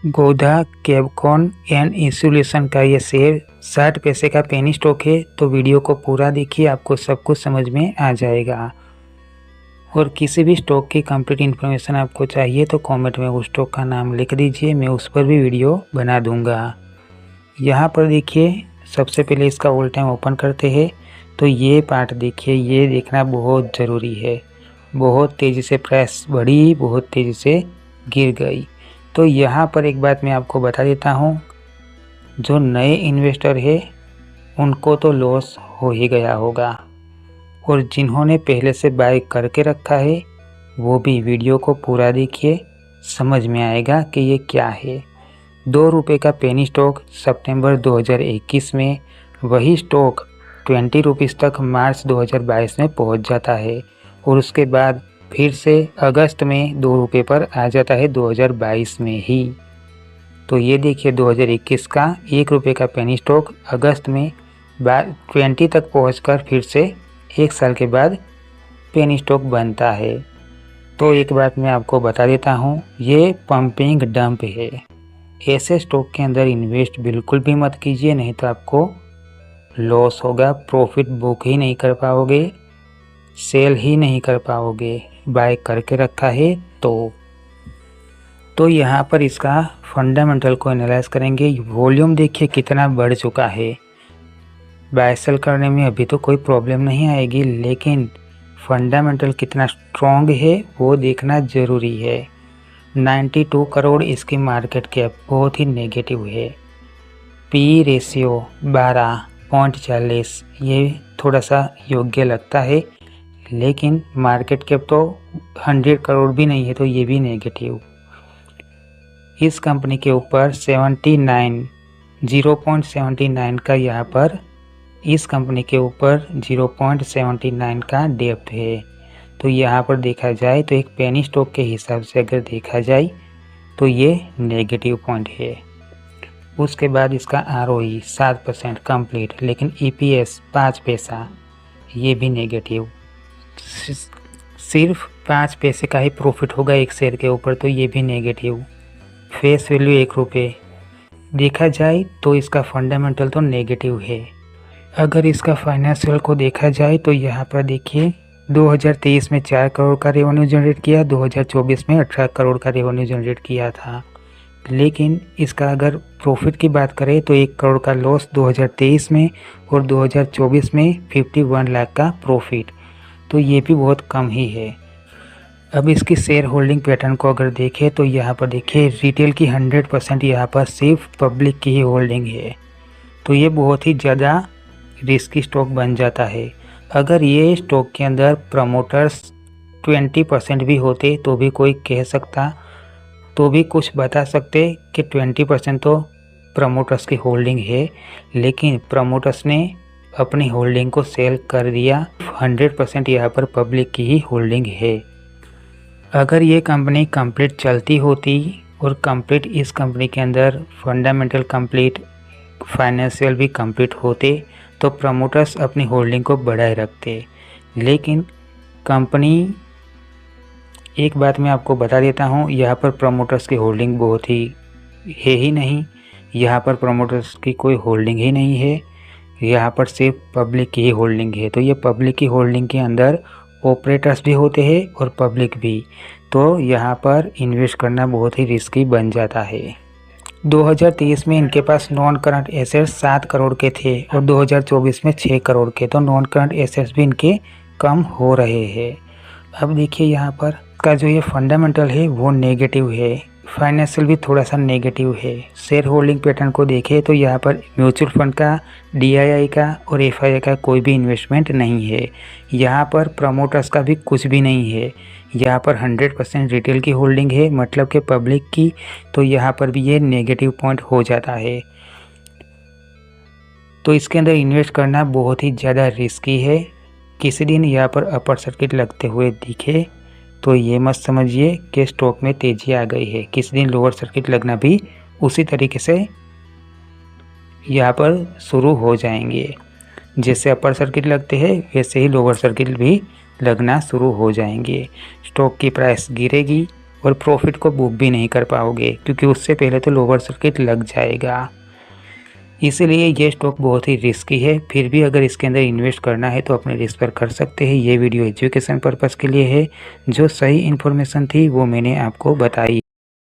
Godha कैबकॉन and insulation का ये share 60 पैसे का पेनी स्टॉक है। तो वीडियो को पूरा देखिए, आपको सब कुछ समझ में आ जाएगा। और किसी भी स्टॉक की कंप्लीट इन्फॉर्मेशन आपको चाहिए तो कमेंट में उस स्टॉक का नाम लिख दीजिए, मैं उस पर भी वीडियो बना दूंगा। यहाँ पर देखिए, सबसे पहले इसका ऑल टाइम ओपन करते हैं। तो ये पार्ट देखिए, ये देखना बहुत ज़रूरी है। बहुत तेज़ी से प्राइस बढ़ी, बहुत तेज़ी से गिर गई। तो यहाँ पर एक बात मैं आपको बता देता हूँ, जो नए इन्वेस्टर है उनको तो लॉस हो ही गया होगा, और जिन्होंने पहले से बाय करके रखा है वो भी वीडियो को पूरा देखिए, समझ में आएगा कि ये क्या है। 2 रुपये का पेनी स्टॉक सितंबर 2021 में, वही स्टॉक 20 रुपीज़ तक मार्च 2022 में पहुंच जाता है, और उसके बाद फिर से अगस्त में 2 रुपये पर आ जाता है 2022 में ही। तो ये देखिए 2021 का 1 रुपये का पेनी स्टॉक अगस्त में 20 तक पहुंचकर फिर से 1 साल के बाद पेनी स्टॉक बनता है। तो एक बात मैं आपको बता देता हूँ, ये पंपिंग डंप है। ऐसे स्टॉक के अंदर इन्वेस्ट बिल्कुल भी मत कीजिए, नहीं तो आपको लॉस होगा, प्रॉफिट बुक ही नहीं कर पाओगे, सेल ही नहीं कर पाओगे। बाय करके रखा है तो यहाँ पर इसका फंडामेंटल को एनालाइज करेंगे। वॉल्यूम देखिए कितना बढ़ चुका है। बाय सेल करने में अभी तो कोई प्रॉब्लम नहीं आएगी, लेकिन फंडामेंटल कितना स्ट्रॉन्ग है वो देखना ज़रूरी है। 92 करोड़ इसकी मार्केट कैप, बहुत ही नेगेटिव है। पी रेशियो 12.40, ये थोड़ा सा योग्य लगता है, लेकिन मार्केट कैप तो 100 करोड़ भी नहीं है, तो ये भी नेगेटिव। इस कंपनी के ऊपर 0.79 का यहाँ पर इस कंपनी के ऊपर 0.79 का डेप्थ है। तो यहाँ पर देखा जाए तो एक पेनी स्टॉक के हिसाब से अगर देखा जाए तो ये नेगेटिव पॉइंट है। उसके बाद इसका ROE 7% कंप्लीट, लेकिन EPS 5 पैसा, ये भी नेगेटिव। सिर्फ 5 पैसे का ही प्रॉफिट होगा एक शेयर के ऊपर, तो ये भी नेगेटिव। फेस वैल्यू 1 रुपये। देखा जाए तो इसका फंडामेंटल तो नेगेटिव है। अगर इसका फाइनेंशियल को देखा जाए तो यहाँ पर देखिए 2023 में 4 करोड़ का रेवेन्यू जनरेट किया, 2024 में 18 करोड़ का रेवेन्यू जनरेट किया था। लेकिन इसका अगर प्रॉफिट की बात करें तो 1 करोड़ का लॉस 2023 में, और 2024 में 51 लाख का प्रॉफिट, तो ये भी बहुत कम ही है। अब इसकी शेयर होल्डिंग पैटर्न को अगर देखें तो यहाँ पर देखिए रिटेल की 100% यहाँ पर सिर्फ पब्लिक की ही होल्डिंग है। तो ये बहुत ही ज़्यादा रिस्की स्टॉक बन जाता है। अगर ये स्टॉक के अंदर प्रमोटर्स 20% भी होते तो भी कोई कह सकता, तो भी कुछ बता सकते कि 20% तो प्रमोटर्स की होल्डिंग है, लेकिन प्रमोटर्स ने अपनी होल्डिंग को सेल कर दिया। 100% यहाँ पर पब्लिक की ही होल्डिंग है। अगर ये कंपनी कंप्लीट चलती होती और कंप्लीट इस कंपनी के अंदर फंडामेंटल कंप्लीट, फाइनेंशियल भी कंप्लीट होते तो प्रमोटर्स अपनी होल्डिंग को बढ़ाए रखते। लेकिन कंपनी, एक बात मैं आपको बता देता हूँ, यहाँ पर प्रमोटर्स की होल्डिंग बहुत ही है ही नहीं। यहाँ पर प्रमोटर्स की कोई होल्डिंग ही नहीं है, यहाँ पर सिर्फ पब्लिक की ही होल्डिंग है। तो ये पब्लिक की होल्डिंग के अंदर ऑपरेटर्स भी होते हैं और पब्लिक भी, तो यहाँ पर इन्वेस्ट करना बहुत ही रिस्की बन जाता है। 2023 में इनके पास नॉन करंट एसेट्स 7 करोड़ के थे और 2024 में 6 करोड़ के, तो नॉन करंट एसेट्स भी इनके कम हो रहे हैं। अब देखिए यहाँ पर का जो ये फंडामेंटल है वो नेगेटिव है, फाइनेंशियल भी थोड़ा सा नेगेटिव है। शेयर होल्डिंग पैटर्न को देखें तो यहाँ पर म्यूचुअल फंड का, DII का और FII का कोई भी इन्वेस्टमेंट नहीं है। यहाँ पर प्रमोटर्स का भी कुछ भी नहीं है। यहाँ पर 100% रिटेल की होल्डिंग है, मतलब कि पब्लिक की, तो यहाँ पर भी ये नेगेटिव पॉइंट हो जाता है। तो इसके अंदर इन्वेस्ट करना बहुत ही ज़्यादा रिस्की है। किसी दिन यहाँ पर अपर सर्किट लगते हुए दिखे तो ये मत समझिए कि स्टॉक में तेज़ी आ गई है। किसी दिन लोअर सर्किट लगना भी उसी तरीके से यहाँ पर शुरू हो जाएंगे। जैसे अपर सर्किट लगते हैं वैसे ही लोअर सर्किट भी लगना शुरू हो जाएंगे। स्टॉक की प्राइस गिरेगी और प्रॉफिट को बुक भी नहीं कर पाओगे, क्योंकि उससे पहले तो लोअर सर्किट लग जाएगा। इसलिए ये स्टॉक बहुत ही रिस्की है। फिर भी अगर इसके अंदर इन्वेस्ट करना है तो अपने रिस्क पर कर सकते हैं। ये वीडियो एजुकेशन पर्पज़ के लिए है। जो सही इन्फॉर्मेशन थी वो मैंने आपको बताई।